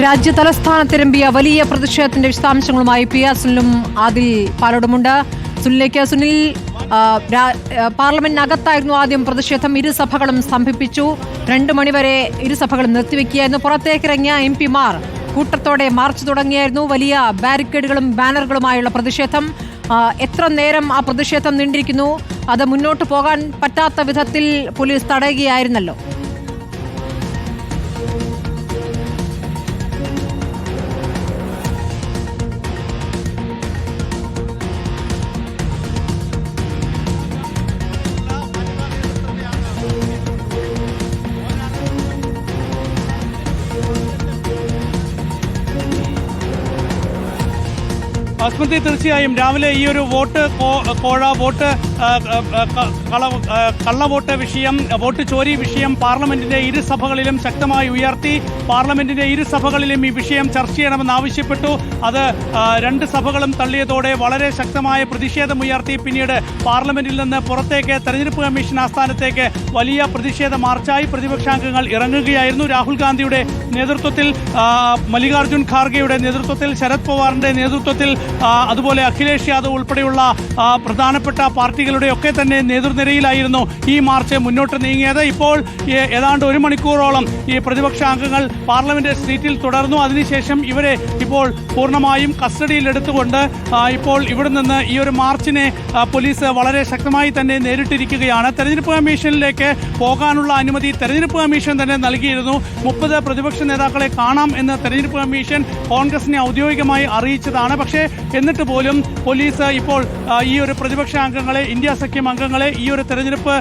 രാജ്യ തലസ്ഥാനത്തിരമ്പിയ വലിയ പ്രതിഷേധത്തിന്റെ വിശദാംശങ്ങളുമായി പി ആർ സുനിലും ആദിൽ പാലോടുമുണ്ട്. സുനിലേക്ക് സുനിൽ, പാർലമെന്റിനകത്തായിരുന്നു ആദ്യം പ്രതിഷേധം. ഇരുസഭകളും സ്തംഭിപ്പിച്ചു. 2 മണിവരെ ഇരുസഭകളും നിർത്തിവെക്കുകയായിരുന്നു. പുറത്തേക്കിറങ്ങിയ MP-മാർ കൂട്ടത്തോടെ മാർച്ച് തുടങ്ങിയായിരുന്നു. വലിയ ബാരിക്കേഡുകളും ബാനറുകളുമായുള്ള പ്രതിഷേധം. എത്ര നേരം ആ പ്രതിഷേധം നീണ്ടിരിക്കുന്നു? അത് മുന്നോട്ട് പോകാൻ പറ്റാത്ത വിധത്തിൽ പോലീസ് തടയുകയായിരുന്നല്ലോ. സ്മൃതി, തീർച്ചയായും രാവിലെ ഈ ഒരു വോട്ട് കള്ളവോട്ട് വിഷയം, വോട്ട് ചോരി വിഷയം പാർലമെന്റിന്റെ ഇരുസഭകളിലും ശക്തമായി ഉയർത്തി. പാർലമെന്റിന്റെ ഇരുസഭകളിലും ഈ വിഷയം ചർച്ച ചെയ്യണമെന്ന് ആവശ്യപ്പെട്ടു. അത് 2 സഭകളും തള്ളിയതോടെ വളരെ ശക്തമായ പ്രതിഷേധമുയർത്തി. പിന്നീട് പാർലമെന്റിൽ നിന്ന് പുറത്തേക്ക് തെരഞ്ഞെടുപ്പ് കമ്മീഷൻ ആസ്ഥാനത്തേക്ക് വലിയ പ്രതിഷേധ മാർച്ചായി പ്രതിപക്ഷാംഗങ്ങൾ ഇറങ്ങുകയായിരുന്നു. രാഹുൽ ഗാന്ധിയുടെ നേതൃത്വത്തിൽ, മല്ലികാർജുൻ ഖാർഗെയുടെ നേതൃത്വത്തിൽ, ശരത് പവാറിന്റെ നേതൃത്വത്തിൽ, അതുപോലെ അഖിലേഷ് യാദവ് ഉൾപ്പെടെയുള്ള പ്രധാനപ്പെട്ട പാർട്ടികളുടെയൊക്കെ തന്നെ നേതൃനിരയിലായിരുന്നു ഈ മാർച്ച് മുന്നോട്ട് നീങ്ങിയത്. ഇപ്പോൾ ഏതാണ്ട് 1 മണിക്കൂറോളം ഈ പ്രതിപക്ഷ അംഗങ്ങൾ പാർലമെന്റ് സ്ട്രീറ്റിൽ തുടർന്നു. അതിനുശേഷം ഇവരെ ഇപ്പോൾ പൂർണ്ണമായും കസ്റ്റഡിയിലെടുത്തുകൊണ്ട് ഇപ്പോൾ ഇവിടെ നിന്ന് ഈ ഒരു മാർച്ചിനെ പോലീസ് വളരെ ശക്തമായി തന്നെ നേരിട്ടിരിക്കുകയാണ്. തെരഞ്ഞെടുപ്പ് കമ്മീഷനിലേക്ക് പോകാനുള്ള അനുമതി തെരഞ്ഞെടുപ്പ് കമ്മീഷൻ തന്നെ നൽകിയിരുന്നു. 30 പ്രതിപക്ഷ നേതാക്കളെ കാണാം എന്ന് തെരഞ്ഞെടുപ്പ് കമ്മീഷൻ കോൺഗ്രസിനെ ഔദ്യോഗികമായി അറിയിച്ചതാണ്. പക്ഷേ എന്നിട്ട് പോലും പോലീസ് ഇപ്പോൾ ഈ ഒരു പ്രതിപക്ഷ അംഗങ്ങളെ, ഇന്ത്യ സഖ്യം അംഗങ്ങളെ ഈ ഒരു തെരഞ്ഞെടുപ്പ്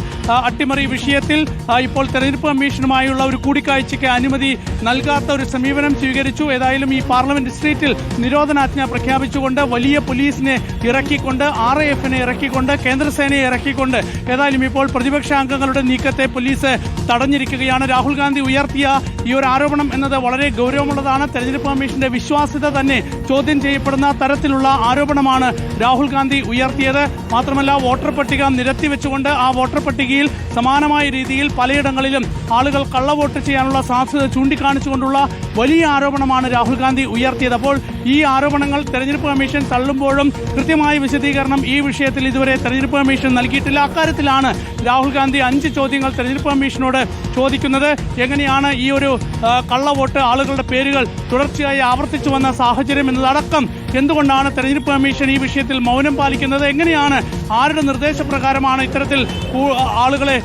അട്ടിമറി വിഷയത്തിൽ ഇപ്പോൾ തെരഞ്ഞെടുപ്പ് കമ്മീഷനുമായുള്ള ഒരു കൂടിക്കാഴ്ചയ്ക്ക് അനുമതി നൽകാത്ത ഒരു സമീപനം സ്വീകരിച്ചു. ഏതായാലും ഈ പാർലമെന്റ് സ്ട്രീറ്റിൽ നിരോധനാജ്ഞ പ്രഖ്യാപിച്ചുകൊണ്ട് വലിയ പോലീസിനെ ഇറക്കിക്കൊണ്ട്, RAF-നെ ഇറക്കിക്കൊണ്ട്, കേന്ദ്രസേനയെ ഇറക്കിക്കൊണ്ട് ഏതായാലും ഇപ്പോൾ പ്രതിപക്ഷ അംഗങ്ങളുടെ നീക്കത്തെ പോലീസ് തടഞ്ഞിരിക്കുകയാണ്. രാഹുൽ ഗാന്ധി ഉയർത്തിയ ഈ ഒരു ആരോപണം എന്നത് വളരെ ഗൗരവമുള്ളതാണ്. തെരഞ്ഞെടുപ്പ് കമ്മീഷന്റെ വിശ്വാസ്യത തന്നെ ചോദ്യം ചെയ്യപ്പെടുന്ന തരത്തിലുള്ള ആരോപണമാണ് രാഹുൽ ഗാന്ധി ഉയർത്തിയത്. മാത്രമല്ല, വോട്ടർ പട്ടിക നിരത്തിവെച്ചുകൊണ്ട് ആ വോട്ടർ പട്ടികയിൽ സമാനമായ രീതിയിൽ പലയിടങ്ങളിലും ആളുകൾ കള്ളവോട്ട് ചെയ്യാനുള്ള സാധ്യത ചൂണ്ടിക്കാണിച്ചുകൊണ്ടുള്ള വലിയ ആരോപണമാണ് രാഹുൽ ഗാന്ധി ഉയർത്തിയത്. അപ്പോൾ ഈ ആരോപണങ്ങൾ തെരഞ്ഞെടുപ്പ് കമ്മീഷൻ തള്ളുമ്പോഴും കൃത്യമായ വിശദീകരണം ഈ വിഷയത്തിൽ ഇതുവരെ തെരഞ്ഞെടുപ്പ് കമ്മീഷൻ നൽകിയിട്ടില്ല. അക്കാര്യത്തിലാണ് രാഹുൽ ഗാന്ധി 5 ചോദ്യങ്ങൾ തെരഞ്ഞെടുപ്പ് കമ്മീഷനോട് ചോദിക്കുന്നത്. എങ്ങനെയാണ് ഈ ഒരു കള്ളവോട്ട് ആളുകളുടെ പേരുകൾ തുടർച്ചയായി ആവർത്തിച്ചു വന്ന സാഹചര്യം എന്നതടക്കം എന്തുകൊണ്ടാണ് തെരഞ്ഞെടുപ്പ് കമ്മീഷൻ ഈ വിഷയത്തിൽ മൗനം പാലിക്കുന്നത്, എങ്ങനെയാണ്, ആരുടെ നിർദ്ദേശപ്രകാരമാണ് ഇത്തരത്തിൽ ആളുകളെ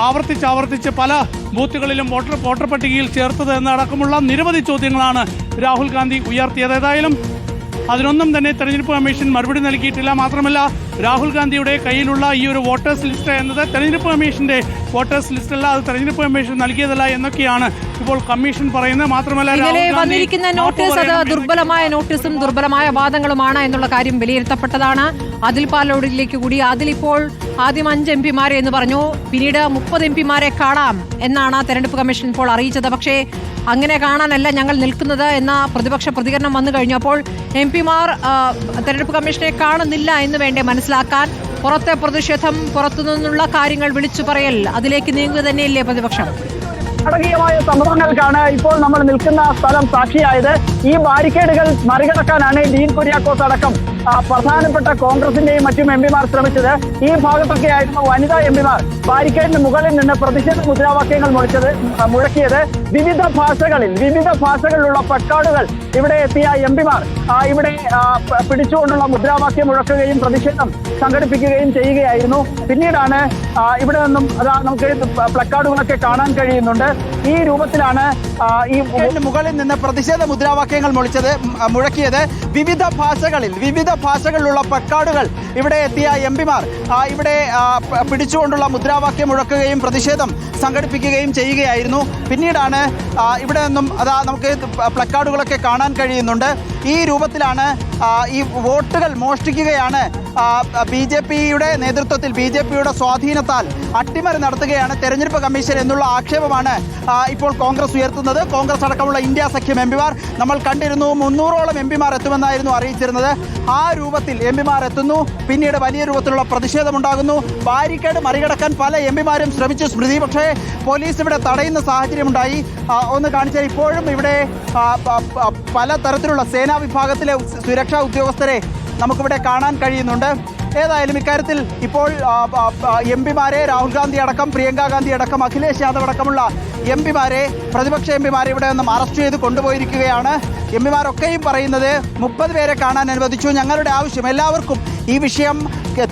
ആവർത്തിച്ച് പല ബൂത്തുകളിലും വോട്ടർ പട്ടികയിൽ ചേർത്തത് എന്നടക്കമുള്ള നിരവധി ചോദ്യങ്ങളാണ് രാഹുൽ ഗാന്ധി ഉയർത്തിയത്. ഏതായാലും അതിനൊന്നും തന്നെ തെരഞ്ഞെടുപ്പ് കമ്മീഷൻ മറുപടി നൽകിയിട്ടില്ല. മാത്രമല്ല, രാഹുൽ ഗാന്ധിയുടെ കയ്യിലുള്ള ഈ ഒരു വോട്ടേഴ്സ് ലിസ്റ്റ് എന്നത് തെരഞ്ഞെടുപ്പ് കമ്മീഷന്റെ വോട്ടേഴ്സ് ലിസ്റ്റ് അല്ല, അത് തെരഞ്ഞെടുപ്പ് കമ്മീഷൻ നൽകിയതല്ല എന്നൊക്കെയാണ് ഇപ്പോൾ കമ്മീഷൻ പറയുന്നത്. മാത്രമല്ല, വന്നിരിക്കുന്ന നോട്ടീസ് അത് ദുർബലമായ നോട്ടീസും ദുർബലമായ വാദങ്ങളുമാണ് എന്നുള്ള കാര്യം വിലയിരുത്തപ്പെട്ടതാണ്. അതിൽ പാലോടിലേക്ക് കൂടി അതിലിപ്പോൾ ആദ്യം 5 MP-മാരെ എന്ന് പറഞ്ഞു, പിന്നീട് 30 MP-മാരെ കാണാം എന്നാണ് തെരഞ്ഞെടുപ്പ് കമ്മീഷൻ ഇപ്പോൾ അറിയിച്ചത്. പക്ഷേ അങ്ങനെ കാണാനല്ല ഞങ്ങൾ നിൽക്കുന്നത് എന്ന പ്രതിപക്ഷ പ്രതികരണം വന്നു കഴിഞ്ഞപ്പോൾ MP-മാർ തെരഞ്ഞെടുപ്പ് കമ്മീഷനെ കാണുന്നില്ല എന്ന് വേണ്ടേ മനസ്സിലാക്കാൻ? പുറത്തെ പ്രതിഷേധം, പുറത്തുനിന്നുള്ള കാര്യങ്ങൾ വിളിച്ചു പറയൽ, അതിലേക്ക് നീങ്ങുക തന്നെയല്ലേ പ്രതിപക്ഷം? നാടകീയമായ സംഭവങ്ങൾക്കാണ് ഇപ്പോൾ നമ്മൾ നിൽക്കുന്ന സ്ഥലം സാക്ഷിയായത്. ഈ ബാരിക്കേഡുകൾ മറികടക്കാനാണ് ഡീൻ കുര്യാക്കോസ് അടക്കം പ്രധാനപ്പെട്ട കോൺഗ്രസിന്റെയും മറ്റും MP-മാർ ശ്രമിച്ചത്. ഈ ഭാഗത്തൊക്കെ ആയിരുന്നു വനിതാ MP-മാർ ബാരിക്കേഡിന് മുകളിൽ നിന്ന് പ്രതിഷേധ മുദ്രാവാക്യങ്ങൾ മുഴക്കിയത്. വിവിധ ഭാഷകളിലുള്ള പ്ലക്കാർഡുകൾ ഇവിടെ എത്തിയ MP-മാർ ഇവിടെ പിടിച്ചുകൊണ്ടുള്ള മുദ്രാവാക്യം മുഴക്കുകയും പ്രതിഷേധം സംഘടിപ്പിക്കുകയും ചെയ്യുകയായിരുന്നു. പിന്നീടാണ് ഇവിടെ നിന്നും നമുക്ക് പ്ലക്കാർഡുകളൊക്കെ കാണാൻ കഴിയുന്നുണ്ട്. ഈ രൂപത്തിലാണ് ഈ മുകളിൽ നിന്ന് പ്രതിഷേധ മുദ്രാവാക്യങ്ങൾ മുഴക്കിയത്. വിവിധ ഭാഷകളിലുള്ള പ്ലക്കാർഡുകൾ ഇവിടെ എത്തിയ MP-മാർ ഇവിടെ പിടിച്ചുകൊണ്ടുള്ള മുദ്രാവാക്യം മുഴക്കുകയും പ്രതിഷേധം സംഘടിപ്പിക്കുകയും ചെയ്യുകയായിരുന്നു. പിന്നീടാണ് ഇവിടെ നിന്നും നമുക്ക് പ്ലക്കാർഡുകളൊക്കെ കാണാൻ കഴിയുന്നുണ്ട്. ഈ രൂപത്തിലാണ് ഈ വോട്ടുകൾ മോഷ്ടിക്കുകയാണ് BJPയുടെ നേതൃത്വത്തിൽ BJPയുടെ സ്വാധീനത്താൽ അട്ടിമറി നടത്തുകയാണ് തെരഞ്ഞെടുപ്പ് കമ്മീഷൻ എന്നുള്ള ആക്ഷേപമാണ് ഇപ്പോൾ കോൺഗ്രസ് ഉയർത്തുന്നത്. കോൺഗ്രസ് അടക്കമുള്ള ഇന്ത്യ സഖ്യം എംപിമാർ നമ്മൾ കണ്ടിരുന്നു 300ഓളം എംപിമാർ എത്തുമെന്നായിരുന്നു അറിയിച്ചിരുന്നത്. ആ രൂപത്തിൽ എംപിമാർ എത്തുന്നു. പിന്നീട് വലിയ രൂപത്തിലുള്ള പ്രതിഷേധമുണ്ടാകുന്നു. ബാരിക്കേഡ് മറികടക്കാൻ പല എംപിമാരും ശ്രമിച്ചു സ്മൃതി, പക്ഷേ പോലീസ് ഇവിടെ തടയുന്ന സാഹചര്യമുണ്ടായി. ഒന്ന് കാണിച്ചാൽ ഇപ്പോഴും ഇവിടെ പലതരത്തിലുള്ള സേനാ വിഭാഗത്തിലെ സുരക്ഷാ ഉദ്യോഗസ്ഥരെ നമുക്കിവിടെ കാണാൻ കഴിയുന്നുണ്ട്. ഏതായാലും ഇക്കാര്യത്തിൽ ഇപ്പോൾ എംപിമാരെ രാഹുൽ ഗാന്ധി അടക്കം, പ്രിയങ്ക ഗാന്ധി അടക്കം, അഖിലേഷ് യാദവ് അടക്കമുള്ള എംപിമാരെ, പ്രതിപക്ഷ എംപിമാരെ ഇവിടെ നിന്നും അറസ്റ്റ് ചെയ്ത് കൊണ്ടുപോയിരിക്കുകയാണ്. എംപിമാരൊക്കെയും പറയുന്നത് 30 പേരെ കാണാൻ അനുവദിച്ചു. ഞങ്ങളുടെ ആവശ്യം എല്ലാവർക്കും ഈ വിഷയം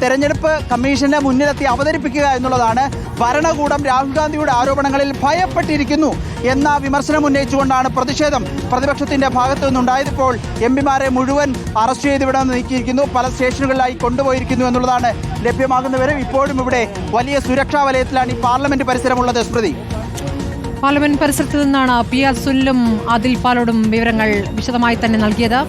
തെരഞ്ഞെടുപ്പ് കമ്മീഷന്റെ മുന്നിലെത്തി അവതരിപ്പിക്കുക എന്നുള്ളതാണ്. ഭരണകൂടം രാഹുൽ ഗാന്ധിയുടെ ആരോപണങ്ങളിൽ ഭയപ്പെട്ടിരിക്കുന്നു എന്ന വിമർശനം ഉന്നയിച്ചുകൊണ്ടാണ് പ്രതിഷേധം പ്രതിപക്ഷത്തിന്റെ ഭാഗത്തു നിന്നുണ്ടായത്. ഇപ്പോൾ എംപിമാരെ മുഴുവൻ അറസ്റ്റ് ചെയ്ത് ഇവിടെ നിന്ന് നീക്കിയിരിക്കുന്നു, പല സ്റ്റേഷനുകളിലായി കൊണ്ടുപോയിരിക്കുന്നു എന്നുള്ളതാണ് ലഭ്യമാകുന്നവരും. ഇപ്പോഴും ഇവിടെ വലിയ സുരക്ഷാ വലയത്തിലാണ് ഈ പാർലമെന്റ് പരിസരമുള്ളത്. സ്മൃതി, പാർലമെന്റ് പരിസരത്ത് നിന്നാണ് PR സുനിലും ആദിൽ പാലോടും വിവരങ്ങൾ വിശദമായി തന്നെ നൽകിയത്.